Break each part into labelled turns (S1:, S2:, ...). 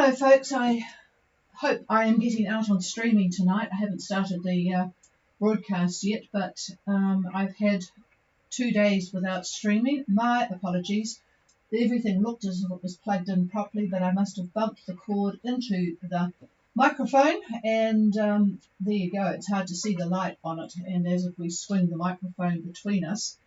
S1: Hello folks, I hope I am getting out on streaming tonight. I haven't started the broadcast yet, but I've had 2 days without streaming. My apologies. Everything looked as if it was plugged in properly, but I must have bumped the cord into the microphone, and there you go. It's hard to see the light on it, and as if we swing the microphone between us,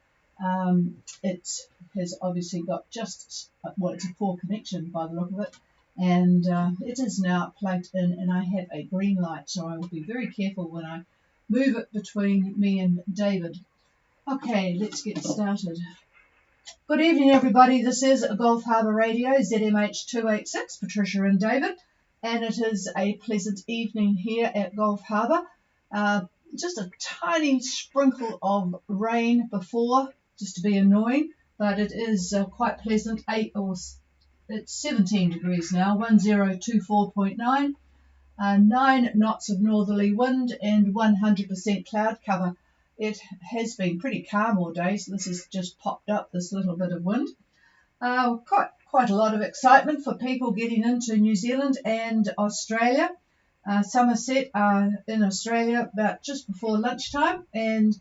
S1: it has obviously got just, well, it's a poor connection by the look of it. And it is now plugged in, and I have a green light, so I will be very careful when I move it between me and David. Okay, let's get started. Good evening, everybody. This is Gulf Harbour Radio, ZMH 286, Patricia and David, and it is a pleasant evening here at Gulf Harbour. Just a tiny sprinkle of rain before, just to be annoying, but it is quite pleasant. It's 17 degrees now, 1024.9, 9 knots of northerly wind and 100% cloud cover. It has been pretty calm all day, so this has just popped up, this little bit of wind. Quite a lot of excitement for people getting into New Zealand and Australia. Somerset in Australia about just before lunchtime, and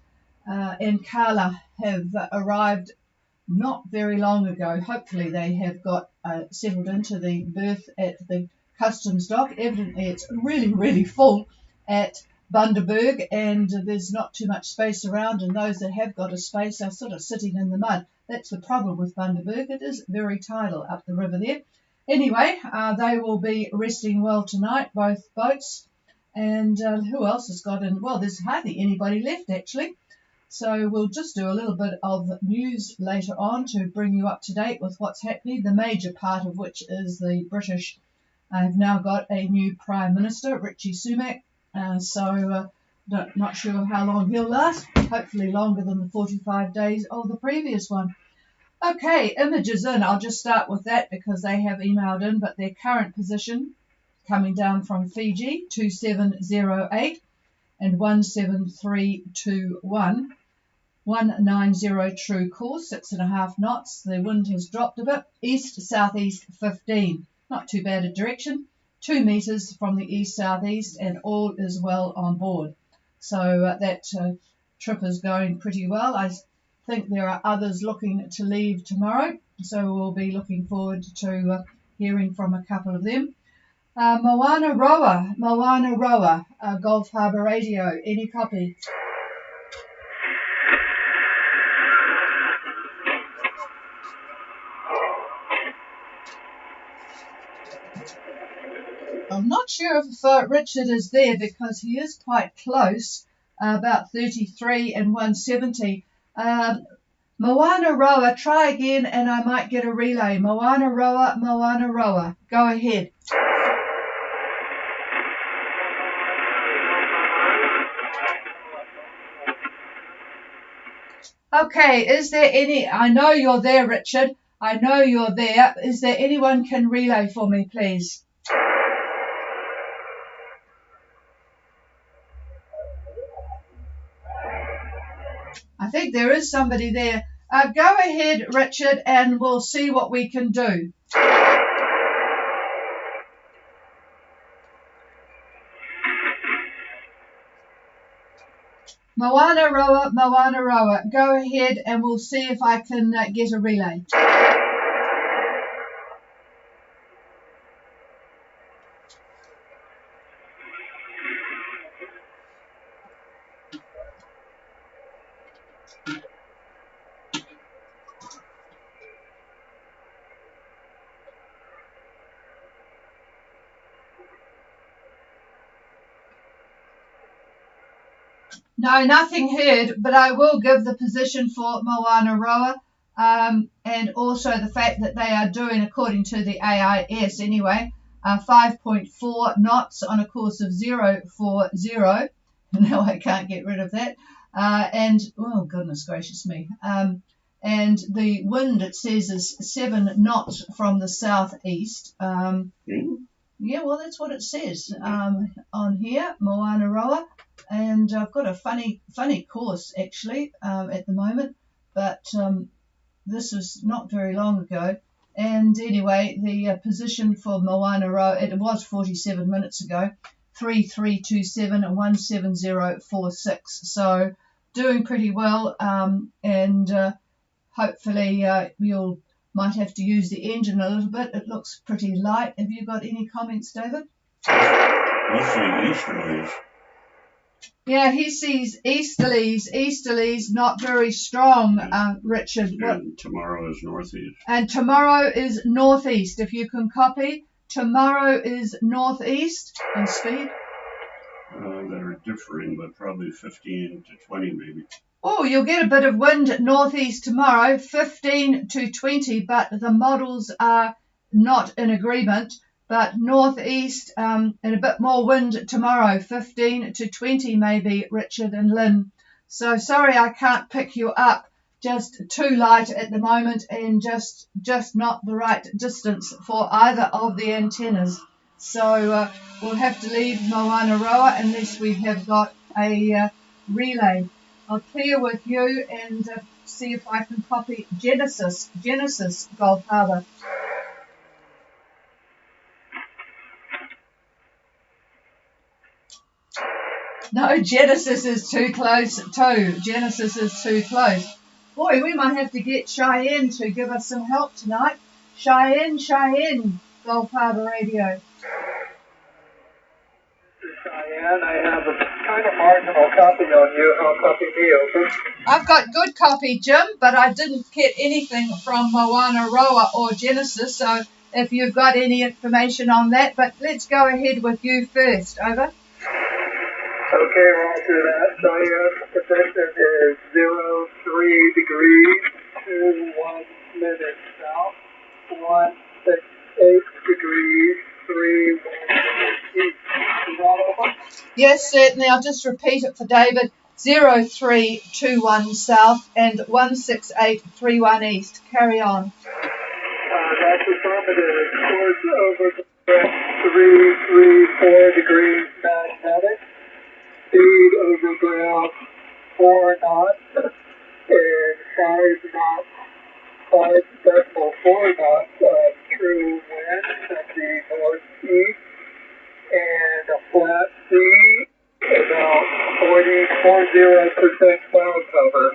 S1: Carla have arrived not very long ago. Hopefully they have got settled into the berth at the customs dock. Evidently it's really full at Bundaberg, and there's not too much space around, and those that have got a space are sort of sitting in the mud. That's the problem with Bundaberg. It is very tidal up the river there. Anyway, they will be resting well tonight, both boats. And who else has got in? Well, there's hardly anybody left actually. So we'll just do a little bit of news later on to bring you up to date with what's happening, the major part of which is the British have now got a new Prime Minister, Richie Sunak. Not sure how long he'll last, hopefully longer than the 45 days of the previous one. Okay, images in. I'll just start with that because they have emailed in, but their current position coming down from Fiji, 2708 and 17321. 190 true course, 6.5 knots. The wind has dropped a bit. East-southeast 15. Not too bad a direction. 2 meters from the east-southeast, and all is well on board. So that trip is going pretty well. I think there are others looking to leave tomorrow, so we'll be looking forward to hearing from a couple of them. Moana Roa, Gulf Harbour Radio. Any copy? I'm not sure if Richard is there because he is quite close, about 33 and 170. Moana Roa, try again and I might get a relay. Moana Roa, go ahead. Okay, is there any, I know you're there, Richard. I know you're there. Is there anyone can relay for me, please? I think there is somebody there. Go ahead, Richard, and we'll see what we can do. Moana Roa, go ahead and we'll see if I can get a relay. No, nothing heard, but I will give the position for Moana Roa, and also the fact that they are doing, according to the AIS anyway, 5.4 knots on a course of 040. Now I can't get rid of that. And, oh, goodness gracious me. And the wind, it says, is 7 knots from the southeast. Yeah, well, that's what it says on here, Moana Roa. And I've got a funny course, actually, at the moment. But this was not very long ago. And anyway, the position for Moana Roa, it was 47 minutes ago, 3327 and 17046. So doing pretty well, and hopefully you'll might have to use the engine a little bit. It looks pretty light. Have you got any comments, David?
S2: Mostly easterlies.
S1: Yeah, he sees easterlies, not very strong, Richard.
S2: And tomorrow is northeast.
S1: And tomorrow is northeast. If you can copy, tomorrow is northeast and speed.
S2: That are differing, but probably 15 to 20 maybe.
S1: Oh, you'll get a bit of wind northeast tomorrow, 15 to 20, but the models are not in agreement. But northeast and a bit more wind tomorrow, 15 to 20 maybe, Richard and Lynn. So sorry I can't pick you up. Just too light at the moment and just not the right distance for either of the antennas. So we'll have to leave Moana Roa unless we have got a relay. I'll clear with you and see if I can copy Genesis, Gulf Harbour. No, Genesis is too close too. Genesis is too close. Boy, we might have to get Cheyenne to give us some help tonight. Cheyenne, Gulf Harbour Radio.
S3: Cheyenne, I have a kind of marginal copy on you. How copy me, over?
S1: I've got good copy, Jim, but I didn't get anything from Moana Roa or Genesis, so if you've got any information on that, but let's go ahead with you first, over.
S3: Okay, roger that. Cheyenne, position is 03 degrees, 21 minutes south, 168 degrees, 31 minutes east. Is that over?
S1: Yes, certainly. I'll just repeat it for David. 0321 south and 16831 east. Carry on.
S3: That's affirmative. Course over the 334 degrees magnetic. Speed over ground 4 knots and 5 knots, 5.4 knots of true wind from the northeast, and a flat sea, about 40% cloud cover.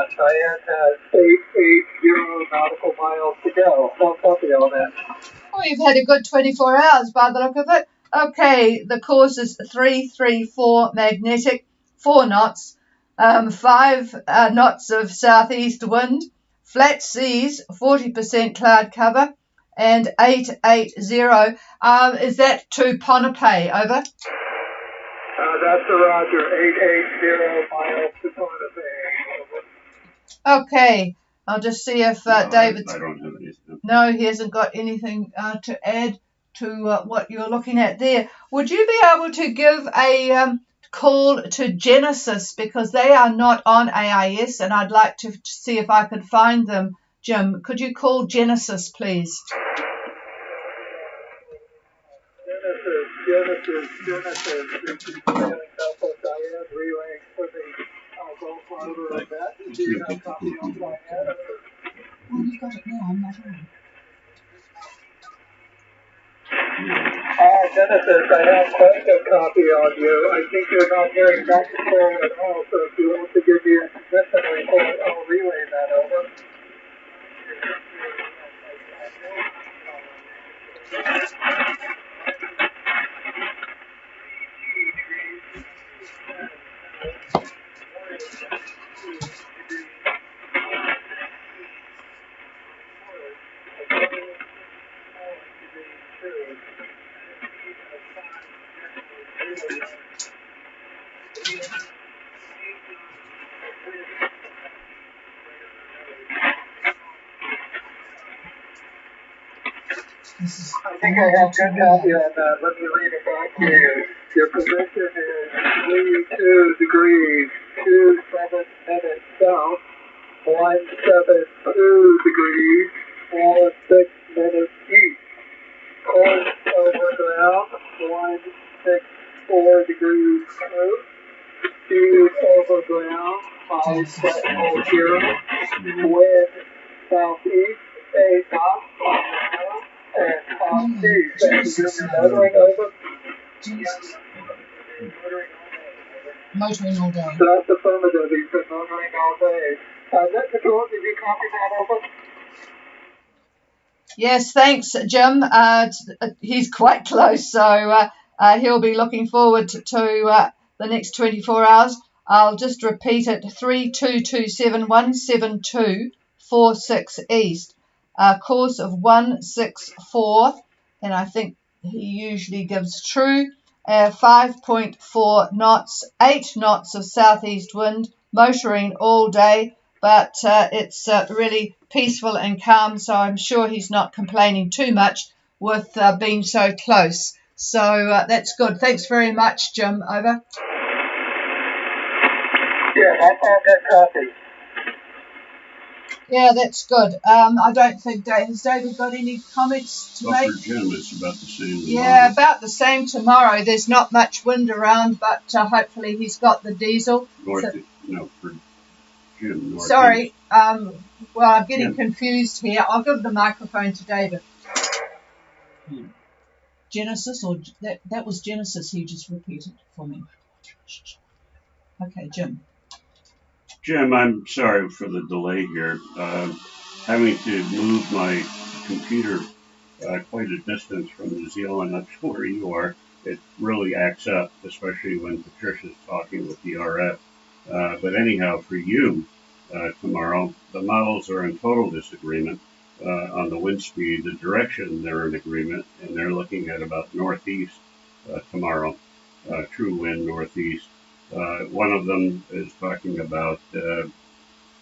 S3: Cheyenne has 880 nautical miles to go. I'll copy on that.
S1: Oh, you've had a good 24 hours by the look of it. Okay, the course is 334 magnetic, 4 knots, 5 knots of southeast wind, flat seas, 40% cloud cover, and 880. Is that to Ponape? Over.
S3: That's a roger. 880 miles to Ponape.
S1: Okay, I'll just see if David's...
S2: I don't have anything.
S1: No, he hasn't got anything to add to what you're looking at there. Would you be able to give a call to Genesis, because they are not on AIS and I'd like to see if I could find them. Jim, could you call Genesis, please?
S3: Genesis. This is Southwest Diane relaying for the Gulf Harbour event. Do you have a copy on Diane?
S1: Well, you've got it now. I'm not on.
S3: Genesis, I have quite a copy on you. I think you're not hearing back at all, so if you want to give me a consistent report, I'll relay that over. I think I have good copy on that. Let me read it back to you. Your position is 32 degrees, 27 minutes south, 172 degrees, 16 minutes east. Course over ground, 164 degrees south. Speed over ground, 5.0. Wind southeast, 8 knots. And Tom C says you're motoring over.
S1: Jesus. Motoring all day.
S3: So that's affirmative. He's been motoring all day. Net Control, did you copy that over?
S1: Yes, thanks, Jim. He's quite close, so he'll be looking forward to the next 24 hours. I'll just repeat it: 3227-17246 east, course of 164, and I think he usually gives true. 5.4 knots, 8 knots of southeast wind, motoring all day, but it's really peaceful and calm, so I'm sure he's not complaining too much with being so close. So that's good. Thanks very much, Jim. Over.
S3: Yeah, I'll get copy.
S1: Yeah, that's good. I don't think has David got any comments to make?
S2: For Jim, it's about the same.
S1: Yeah, about the same tomorrow. There's not much wind around, but hopefully he's got the diesel.
S2: For Jim.
S1: Sorry, well, I'm getting confused here. I'll give the microphone to David. Genesis, or that was Genesis he just repeated for me. Okay, Jim.
S2: Jim, I'm sorry for the delay here. Having to move my computer quite a distance from New Zealand up to where you are, it really acts up, especially when Patricia's talking with the RF. But anyhow, for you tomorrow, the models are in total disagreement on the wind speed. The direction they're in agreement, and they're looking at about northeast tomorrow, true wind northeast. One of them is talking about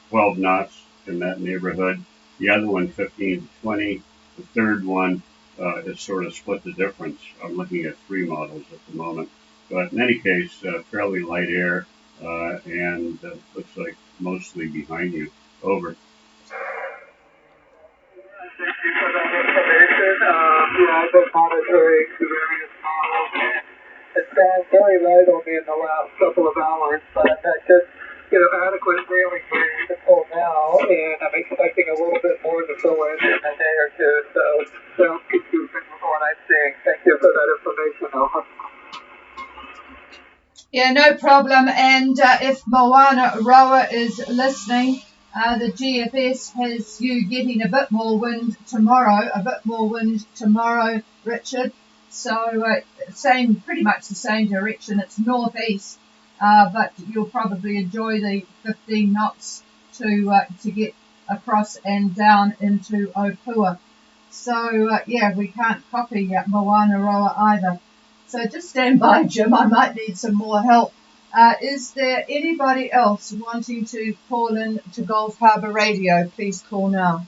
S2: 12 knots in that neighborhood. The other one, 15 to 20. The third one is sort of split the difference. I'm looking at 3 models at the moment. But in any case, fairly light air, and looks like mostly behind you. Over.
S3: Thank you for that information. Yeah, I've been monitoring the various models, and it's gone very light on me in the last couple of hours, but that should get an adequate sailing range to pull now, and I'm expecting a little bit more to fill in a day or two, so don't confuse me with what I'm seeing. Thank you for that information, Alpha.
S1: Yeah, no problem. And if Moana Roa is listening, the GFS has you getting a bit more wind tomorrow, Richard. So pretty much the same direction. It's northeast, but you'll probably enjoy the 15 knots to get across and down into Opua. So yeah, we can't copy Moana Roa either. So just stand by, Jim. I might need some more help. Is there anybody else wanting to call in to Gulf Harbour Radio? Please call now.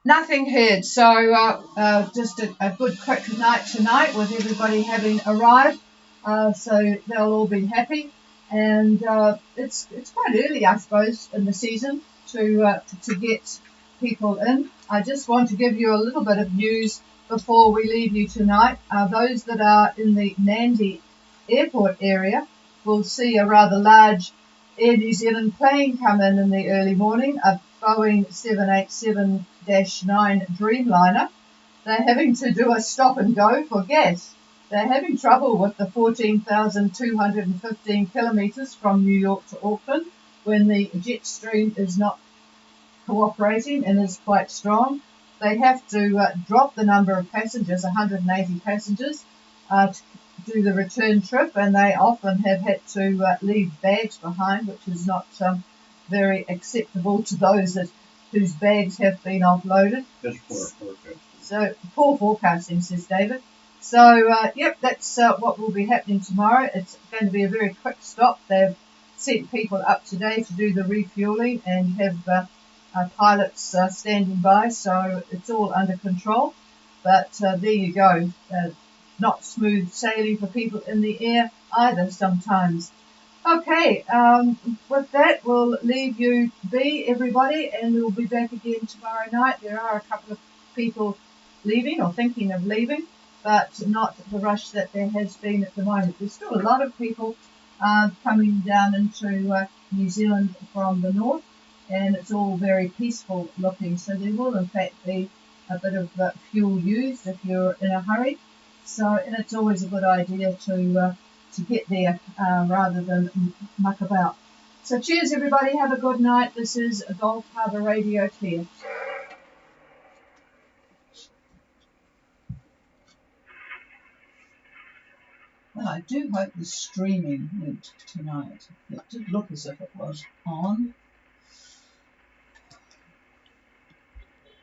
S1: Nothing heard. So just a good quick night tonight with everybody having arrived. So they'll all be happy. And it's quite early, I suppose, in the season to get people in. I just want to give you a little bit of news before we leave you tonight. Those that are in the Nandi airport area will see a rather large Air New Zealand plane come in the early morning, a Boeing 787-9 Dreamliner. They're having to do a stop and go for gas. They're having trouble with the 14,215 kilometres from New York to Auckland when the jet stream is not cooperating and is quite strong. They have to drop the number of passengers, 180 passengers, to do the return trip, and they often have had to leave bags behind, which is not very acceptable to those whose bags have been offloaded.
S2: That's poor forecasting.
S1: So poor forecasting, says David. So yep, that's what will be happening tomorrow. It's going to be a very quick stop. They've sent people up today to do the refueling and have pilots standing by, so it's all under control. But there you go. Not smooth sailing for people in the air either sometimes. Okay, with that, we'll leave you be, everybody, and we'll be back again tomorrow night. There are a couple of people leaving or thinking of leaving, but not the rush that there has been at the moment. There's still a lot of people coming down into New Zealand from the north, and it's all very peaceful looking. So there will in fact be a bit of fuel used if you're in a hurry. So, and it's always a good idea to get there rather than muck about. So cheers everybody, have a good night. This is Gulf Harbour Radio Clear. Well, I do hope the streaming went tonight. It did look as if it was on.